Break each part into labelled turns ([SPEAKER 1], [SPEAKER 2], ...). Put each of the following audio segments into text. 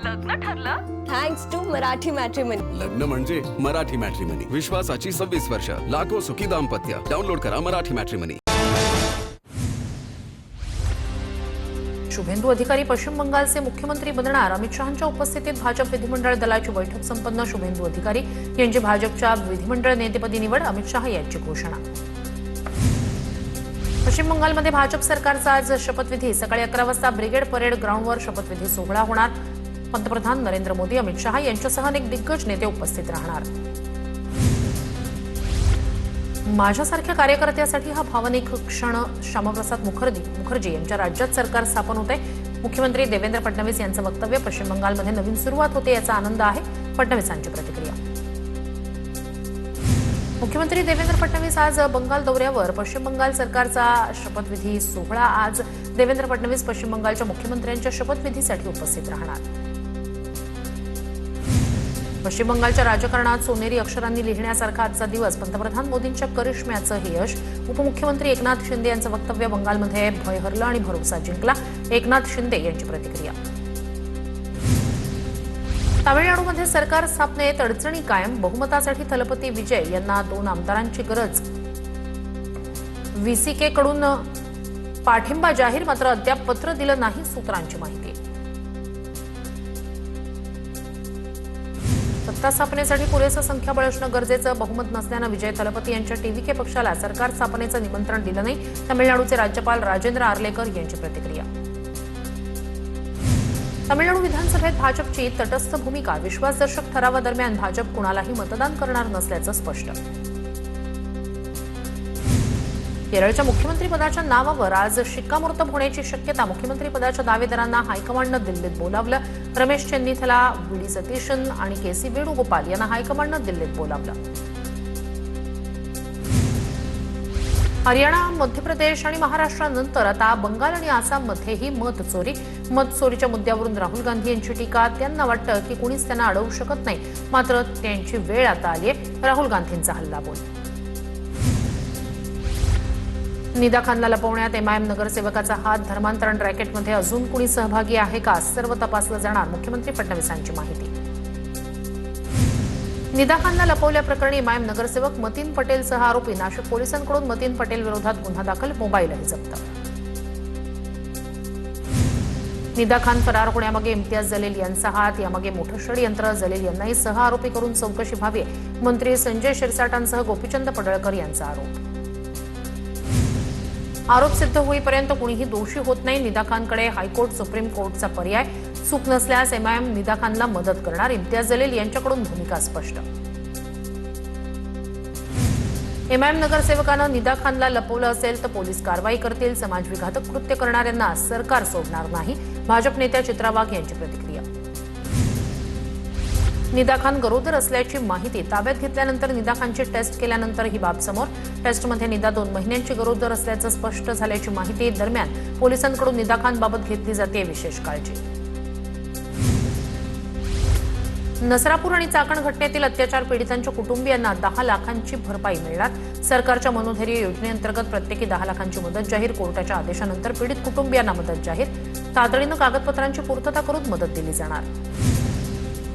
[SPEAKER 1] लग्न ठरलं?
[SPEAKER 2] Thanks to Marathi matrimony.
[SPEAKER 3] लग्न म्हणजे मराठी मॅट्रिमनी. विश्वासाची 26 वर्ष. लाखो सुखी दाम्पत्य. डाउनलोड करा मराठी मॅट्रिमनी.
[SPEAKER 4] शुभेंदू अधिकारी पश्चिम बंगालचे मुख्यमंत्री बनणार. अमित शहांच्या उपस्थितीत भाजप विधिमंडळ दलाची बैठक संपन्न. शुभेंदू अधिकारी यांची भाजपच्या विधिमंडळ नेतेपदी निवड. अमित शहा यांची घोषणा. पश्चिम बंगालमध्ये भाजप सरकारचा आज शपथविधी. सकाळी 11 वाजता ब्रिगेड परेड ग्राउंडवर शपथविधी सोहळा होणार. पंतप्रधान नरेंद्र मोदी, अमित शहा यांच्यासह अनेक दिग्गज नेते उपस्थित राहणार. माझ्यासारख्या कार्यकर्त्यासाठी हा भावनिक क्षण. श्यामाप्रसाद मुखर्जी यांच्या राज्यात सरकार स्थापन होते. मुख्यमंत्री देवेंद्र फडणवीस यांचं वक्तव्य. पश्चिम बंगालमध्ये नवीन सुरुवात होते याचा आनंद आहे. फडणवीसांची प्रतिक्रिया. मुख्यमंत्री देवेंद्र फडणवीस आज बंगाल दौऱ्यावर. पश्चिम बंगाल सरकारचा शपथविधी सोहळा. आज देवेंद्र फडणवीस पश्चिम बंगालच्या मुख्यमंत्र्यांच्या शपथविधीसाठी उपस्थित राहणार. पश्चिम बंगालच्या राजकारणात सोनेरी अक्षरांनी लिहिण्यासारखा आजचा दिवस. पंतप्रधान मोदींच्या करिश्म्याचं हे यश. उपमुख्यमंत्री एकनाथ शिंदे यांचं वक्तव्य. बंगालमध्ये भय हरलं आणि भरोसा जिंकला. एकनाथ शिंदे यांची प्रतिक्रिया. तामिळनाडूमध्ये सरकार स्थापनेत अडचणी कायम. बहुमतासाठी थलपती विजय यांना 2 आमदारांची गरज. व्हीसीके कडून पाठिंबा जाहीर, मात्र अद्याप पत्र दिलं नाही. सूत्रांची माहिती. सत्ता स्थापनेसाठी पुरेसं संख्याबळ असणं गरजेचं. बहुमत नसल्यानं विजय थलपती यांच्या टीव्हीके पक्षाला सरकार स्थापनेचं निमंत्रण दिलं नाही. तामिळनाडूचे राज्यपाल राजेंद्र आर्लेकर यांची प्रतिक्रिया. तामिळनाडू विधानसभेत भाजपची तटस्थ भूमिका. विश्वासदर्शक ठरावादरम्यान भाजप कुणालाही मतदान करणार नसल्याचं स्पष्ट. केरळच्या मुख्यमंत्रीपदाच्या नावावर आज शिक्कामोर्तब होण्याची शक्यता. मुख्यमंत्रीपदाच्या दावेदारांना हायकमांडनं दिल्लीत बोलावलं. रमेश चेन्निथला, व्ही.डी. सतीशन आणि के.सी. वेणुगोपाल यांना हायकमांडनं दिल्लीत बोलावलं. हरियाणा, मध्य प्रदेश आणि महाराष्ट्रानंतर आता बंगाल आणि आसाममध्येही मतचोरी. मतचोरीच्या मुद्द्यावरून राहुल गांधी यांची टीका. त्यांना वाटतं की कुणीच त्यांना अडवू शकत नाही, मात्र त्यांची वेळ आता आली आहे. राहुल गांधींचा हल्लाबोल. निदा खानला लपवण्यात एमआयएम नगरसेवकाचा हात. धर्मांतरण रॅकेटमध्ये अजून कुणी सहभागी आहे का, सर्व तपासलं जाणार. मुख्यमंत्री फडणवीसांची माहिती. निदा खानला लपवल्याप्रकरणी एमआयएम नगरसेवक मतीन पटेलसह आरोपी. नाशिक पोलिसांकडून मतीन पटेल विरोधात गुन्हा दाखल. मोबाईलही जप्त. निदा खान फरार होण्यामागे इम्तियाज जलील यांचा हात. यामागे मोठं षडयंत्र. जलील यांनाही सह आरोपी करून चौकशी व्हावी. मंत्री संजय शिरसाटांसह गोपीचंद पडळकर यांचा आरोप. आरोप सिद्ध होईपर्यंत कुणीही दोषी होत नाही. निदा खानकडे हायकोर्ट, सुप्रीम कोर्टचा पर्याय. चूक नसल्यास एमआयएम निदा खानला मदत करणार. इम्तियाज जलील यांच्याकडून भूमिका स्पष्ट. एमआयएम नगरसेवकानं निदा खानला लपवलं असेल तर पोलीस कारवाई करतील. समाजविघातक कृत्य करणाऱ्यांना सरकार सोडणार नाही. भाजप नेत्या चित्रा वाघ यांची प्रतिक्रिया. निदा खान गरोदर असल्याची माहिती. ताब्यात घेतल्यानंतर निदा खानची टेस्ट केल्यानंतर ही बाब समोर. टेस्टमध्ये निदा 2 महिन्यांची गरोदर असल्याचं स्पष्ट झाल्याची माहिती. दरम्यान पोलिसांकडून निदा खानबाबत घेतली जाते विशेष काळजी. नसरापूर आणि चाकण घटनेतील अत्याचार पीडितांच्या कुटुंबियांना 10 लाखांची भरपाई मिळणार. सरकारच्या मनोधैर्य योजनेअंतर्गत प्रत्येकी 10 लाखांची मदत जाहीर. कोर्टाच्या आदेशानंतर पीडित कुटुंबियांना मदत जाहीर. तातडीनं कागदपत्रांची पूर्तता करून मदत दिली जाणार.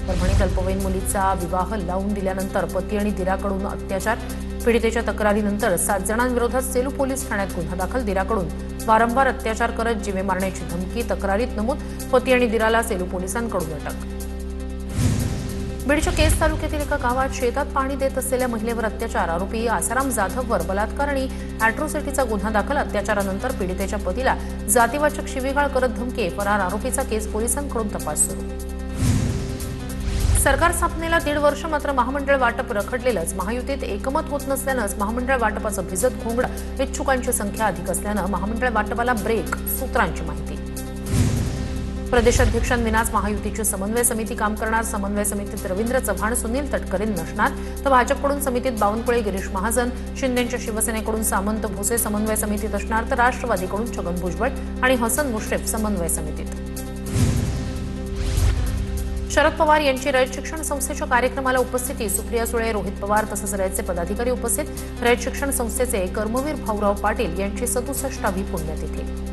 [SPEAKER 4] परभणीत अल्पवयीन मुलीचा विवाह लावून दिल्यानंतर पती आणि दिराकडून अत्याचार. पीडितेच्या तक्रारीनंतर 7 जणांविरोधात सेलू पोलीस ठाण्यात गुन्हा दाखल. दिराकडून वारंवार अत्याचार करत जीवे मारण्याची धमकी. तक्रारीत नमूद. पती आणि दिराला सेलू पोलिसांकडून अटक. बीडच्या केज तालुक्यातील एका गावात शेतात पाणी देत असलेल्या महिलेवर अत्याचार. आरोपी आसाराम जाधववर बलात्कार आणि अॅट्रॉसिटीचा गुन्हा दाखल. अत्याचारानंतर पीडितेच्या पतीला जातीवाचक शिवीगाळ करत धमकी. फरार आरोपीचा केज पोलिसांकडून तपास सुरू. सरकार स्थापनेला 1.5 वर्ष, मात्र महामंडळ वाटप रखडलेलंच. महायुतीत एकमत होत नसल्यानंच महामंडळ वाटपाचं भिजत घोंगड. इच्छुकांची संख्या अधिक असल्यानं महामंडळ वाटपाला ब्रेक. सूत्रांची माहिती. प्रदेशाध्यक्षांविनाच महायुतीची समन्वय समिती काम करणार. समन्वय समितीत रवींद्र चव्हाण, सुनील तटकरे नसणार. तर भाजपकडून समितीत बावनकुळे, गिरीश महाजन, शिंदेच्या शिवसेनेकडून सामंत, भोसे समन्वय समितीत असणार. तर राष्ट्रवादीकडून छगन भुजबळ आणि हसन मुश्रीफ समन्वय समितीत. शरद पवार यांची रयत शिक्षण संस्थेच्या कार्यक्रमाला उपस्थिती. सुप्रिया सुळे, रोहित पवार तसंच रयतचे पदाधिकारी उपस्थित. रयत शिक्षण संस्थेचे कर्मवीर भाऊराव पाटील यांची 67वी पुण्यतिथी.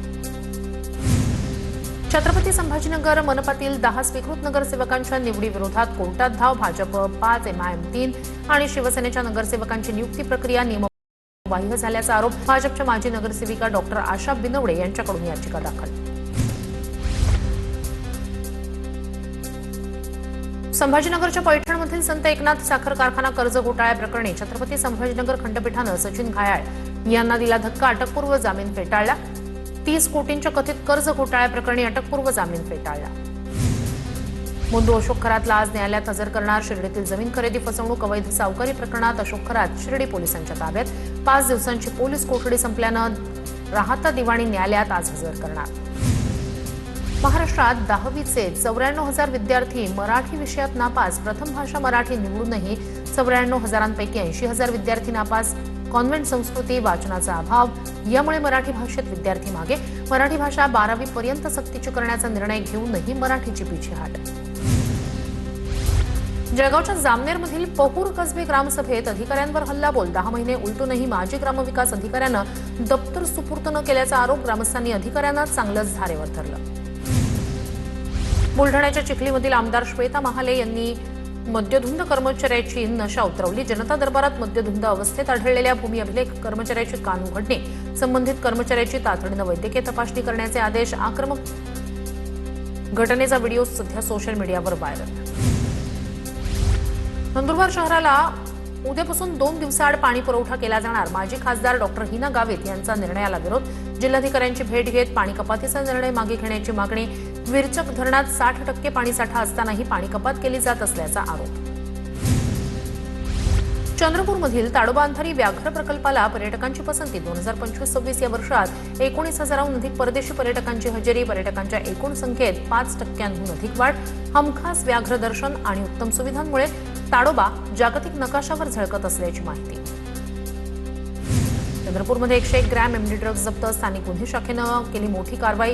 [SPEAKER 4] छत्रपती संभाजीनगर मनपातील 10 स्वीकृत नगरसेवकांच्या निवडीविरोधात कोर्टात धाव. भाजप 5, MIM 3 आणि शिवसेनेच्या नगरसेवकांची नियुक्ती प्रक्रिया नियमबाह्य झाल्याचा आरोप. भाजपच्या माजी नगरसेविका डॉक्टर आशा बिनवडे यांच्याकडून याचिका दाखल. संभाजीनगरच्या पैठणमधील संत एकनाथ साखर कारखाना कर्ज घोटाळ्याप्रकरणी छत्रपती संभाजीनगर खंडपीठानं सचिन घायाळ यांना दिला धक्का. अटकपूर्व जामीन फेटाळला. 30 कोटींच्या कथित कर्ज घोटाळ्याप्रकरणी अटकपूर्व जामीन फेटाळला. मुंदू अशोक खरातला आज न्यायालयात हजर करणार. शिर्डीतील जमीन खरेदी फसवणूक अवैध सावकारी प्रकरणात अशोक खरात शिर्डी पोलिसांच्या ताब्यात. 5 दिवसांची पोलीस कोठडी संपल्यानं राहता दिवाणी न्यायालयात आज हजर करणार. महाराष्ट्रात 10वीचे 94,000 विद्यार्थी मराठी विषयात नापास. प्रथम भाषा मराठी निवडूनही 94,000पैकी 80,000 विद्यार्थी नापास. कॉन्व्हेंट संस्कृती, वाचनाचा अभाव यामुळे मराठी भाषेत विद्यार्थी मागे. मराठी भाषा 12वी पर्यंत सक्तीची करण्याचा निर्णय घेऊनही मराठीची पिछेहाट. जळगावच्या जामनेरमधील पहूर कसबे ग्रामसभेत अधिकाऱ्यांवर हल्लाबोल. 10 महिने उलटूनही माजी ग्रामविकास अधिकाऱ्यानं दप्तर सुपूर्द न केल्याचा आरोप. ग्रामस्थांनी अधिकाऱ्यांना चांगलंच धारेवर धरलं. बुलढाण्याच्या चिखलीमधील आमदार श्वेता महाले यांनी मद्यधुंद कर्मचाऱ्याची नशा उतरवली. जनता दरबारात मद्यधुंद अवस्थेत आढळलेल्या भूमी अभिलेख कर्मचाऱ्याची कान उघडणे, संबंधित कर्मचाऱ्याची तातडीनं वैद्यकीय तपासणी करण्याचे आदेश. आक्रमक घटनेचा व्हिडिओ सध्या सोशल मीडियावर व्हायरल. नंदुरबार शहराला उद्यापासून 2 दिवसाआड पाणी पुरवठा केला जाणार. माजी खासदार डॉक्टर हिना गावित यांचा निर्णयाला विरोध. जिल्हाधिकाऱ्यांची भेट घेत पाणी कपातीचा निर्णय मागे घेण्याची मागणी. विरचक धरणात 60% पाणीसाठा असतानाही पाणी कपात केली जात असल्याचा आरोप. चंद्रपूरमधील ताडोबा अंधारी व्याघ्र प्रकल्पाला पर्यटकांची पसंती. 2025-26 या वर्षात 19,000हून अधिक परदेशी पर्यटकांची हजेरी. पर्यटकांच्या एकूण संख्येत 5%हून अधिक वाढ. हमखास व्याघ्र दर्शन आणि उत्तम सुविधांमुळे ताडोबा जागतिक नकाशावर झळकत असल्याची माहिती. चंद्रपूरमध्ये 101 ग्रॅम एमडी ड्रग्ज जप्त. स्थानिक गुन्हे शाखेनं केली मोठी कारवाई.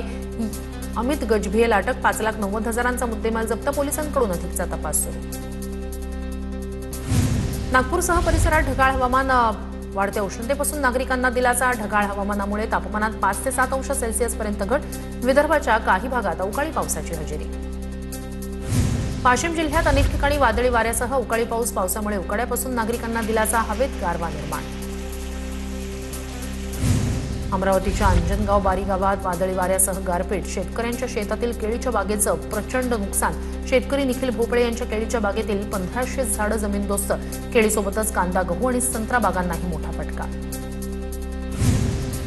[SPEAKER 4] अमित गजभियल अटक. 5,90,000चा मुद्देमाल जप्त. पोलिसांकडून अधिकचा तपास सुरू. नागपूरसह परिसरात ढगाळ हवामान. वाढत्या उष्णतेपासून नागरिकांना दिलासा. ढगाळ हवामानामुळे तापमानात 5 ते 7 अंश सेल्सिअसपर्यंत घट. विदर्भाच्या काही भागात अवकाळी पावसाची हजेरी. वाशिम जिल्ह्यात अनेक ठिकाणी वादळी वाऱ्यासह अवकाळी पाऊस. पावसामुळे उकाड्यापासून नागरिकांना दिलासा. हवेत गारवा निर्माण. अमरावतीच्या अंजनगाव बारी गावात वादळी वाऱ्यासह गारपीट. शेतकऱ्यांच्या शेतातील केळीच्या बागेचं प्रचंड नुकसान. शेतकरी निखिल भोपळे यांच्या केळीच्या बागेतील 1500 झाडं जमीनदोस्त. केळीसोबतच कांदा, गहू आणि संत्रा बागांनाही मोठा फटका.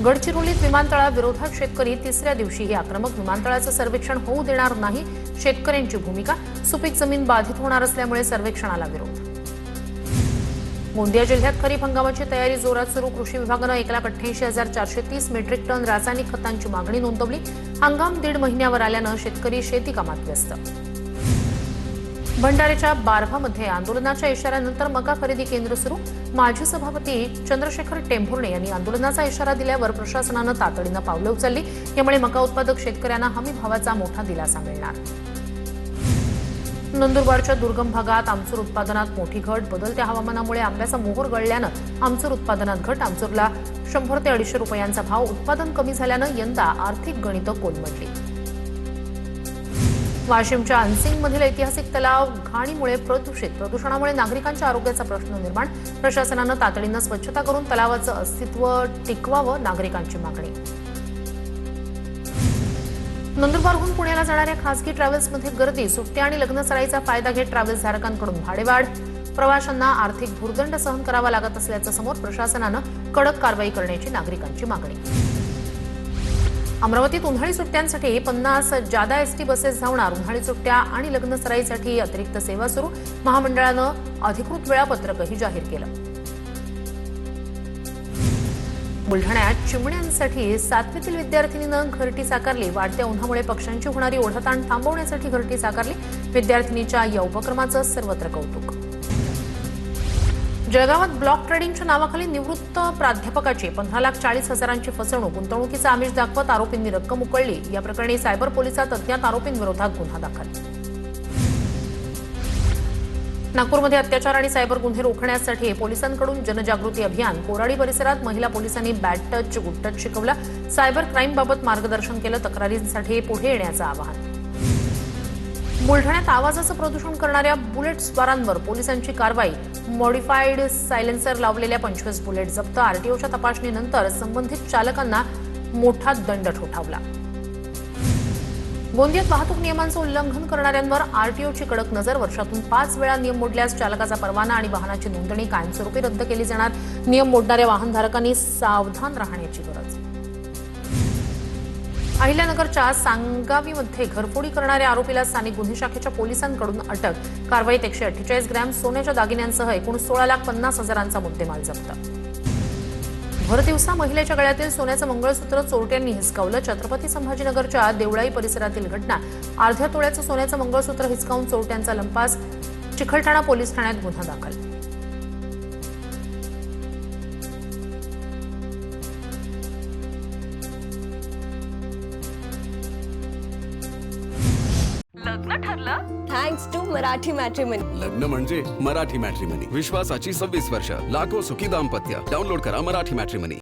[SPEAKER 4] गडचिरोलीत विमानतळाविरोधात शेतकरी. 3ऱ्या दिवशीही आक्रमक. विमानतळाचं सर्वेक्षण होऊ देणार नाही शेतकऱ्यांची भूमिका. सुपीक जमीन बाधित होणार असल्यामुळे सर्वेक्षणाला विरोध. गोंदिया जिल्ह्यात खरीप हंगामाची तयारी जोरात सुरू. कृषी विभागानं 1,88,430 मेट्रिक टन रासायनिक खतांची मागणी नोंदवली. हंगाम 1.5 महिन्यावर आल्यानं शेतकरी शेती कामात व्यस्त. भंडाऱ्याच्या बारभामध्ये आंदोलनाच्या इशाऱ्यानंतर मका खरेदी केंद्र सुरू. माजी सभापती चंद्रशेखर टेंभुर्णे यांनी आंदोलनाचा इशारा दिल्यावर प्रशासनानं तातडीनं पावलं उचलली. यामुळे मका उत्पादक शेतकऱ्यांना हमी भावाचा मोठा दिलासा मिळणार. नंदुरबारच्या दुर्गम भागात आमचूर उत्पादनात मोठी घट. बदलत्या हवामानामुळे आंब्याचा मोहोर गळल्यानं आमचूर उत्पादनात घट. आमचूरला 100 ते 250 रुपयांचा भाव. उत्पादन कमी झाल्यानं यंदा आर्थिक गणितं कोलमडली. वाशिमच्या अनसिंगमधील ऐतिहासिक तलाव घाणीमुळे प्रदूषित. प्रदूषणामुळे नागरिकांच्या आरोग्याचा प्रश्न निर्माण. प्रशासनानं तातडीनं स्वच्छता करून तलावाचं अस्तित्व टिकवावं. नागरिकांची मागणी. नंदुरबारहून पुण्याला जाणाऱ्या खासगी ट्रॅव्हल्समध्ये गर्दी. सुट्ट्या आणि लग्नसराईचा फायदा घेत ट्रॅव्हल्सधारकांकडून भाडेवाढ. प्रवाशांना आर्थिक भुर्दंड सहन करावा लागत असल्याचं समोर. प्रशासनानं कडक कारवाई करण्याची नागरिकांची मागणी. अमरावतीत उन्हाळी सुट्ट्यांसाठी 50 जादा एसटी बसेस धावणार. उन्हाळी सुट्ट्या आणि लग्नसराईसाठी अतिरिक्त सेवा सुरू. महामंडळानं अधिकृत वेळापत्रकही जाहीर केलं. बुलढाण्यात चिमण्यांसाठी 7वीतील विद्यार्थिनीनं घरटी साकारली. वाढत्या उन्हामुळे पक्ष्यांची होणारी ओढाताण थांबवण्यासाठी घरटी साकारली. विद्यार्थिनीच्या या उपक्रमाचं सर्वत्र कौतुक. जळगावात ब्लॉक ट्रेडिंगच्या नावाखाली निवृत्त प्राध्यापकाची 15,40,000ची फसवणूक. गुंतवणुकीचा आमिष दाखवत आरोपींनी रक्कम उकळली. या प्रकरणी सायबर पोलिसात अज्ञात आरोपींविरोधात गुन्हा दाखल. नागपूरमध्ये अत्याचार आणि सायबर गुन्हे रोखण्यासाठी पोलिसांकडून जनजागृती अभियान. कोराडी परिसरात महिला पोलिसांनी बॅड टच, गुड टच शिकवला. सायबर क्राईम बाबत मार्गदर्शन केलं. तक्रारींसाठी पुढे येण्याचं आवाहन. बुलढाण्यात आवाजाचं प्रदूषण करणाऱ्या बुलेट्सवारांवर पोलिसांची कारवाई. मॉडिफाईड सायलेन्सर लावलेल्या 25 बुलेट जप्त. आरटीओच्या तपासणीनंतर संबंधित चालकांना मोठा दंड ठोठावला. गोंदियात वाहतूक नियमांचं उल्लंघन करणाऱ्यांवर आरटीओची कडक नजर. वर्षातून 5 वेळा नियम मोडल्यास चालकाचा परवाना आणि वाहनाची नोंदणी कायमस्वरूपी रद्द केली जाणार. नियम मोडणाऱ्या वाहनधारकांनी सावधान राहण्याची गरज. अहिल्यानगरच्या सांगावीमध्ये घरफोडी करणाऱ्या आरोपीला स्थानिक गुन्हे शाखेच्या पोलिसांकडून अटक. कारवाईत 148 ग्रॅम सोन्याच्या दागिन्यांसह एकूण 16,50,000चा मुद्देमाल जप्त. भर दिवसा महिलेच्या गळ्यातील सोन्याचं मंगळसूत्र चोरट्यांनी हिसकावलं. छत्रपती संभाजीनगरच्या देवळाई परिसरातील घटना. अर्ध्या तोळ्याचं सोन्याचं मंगळसूत्र हिसकावून चोरट्यांचा लंपास. चिखलठाणा पोलीस ठाण्यात गुन्हा दाखल.
[SPEAKER 1] लग्न ठरलं?
[SPEAKER 2] Thanks to Marathi matrimony.
[SPEAKER 3] लग्न म्हणजे मराठी मॅट्रिमनी. विश्वासाची 26 वर्ष. लाखो सुखी दाम्पत्य. डाउनलोड करा मराठी मॅट्रिमनी.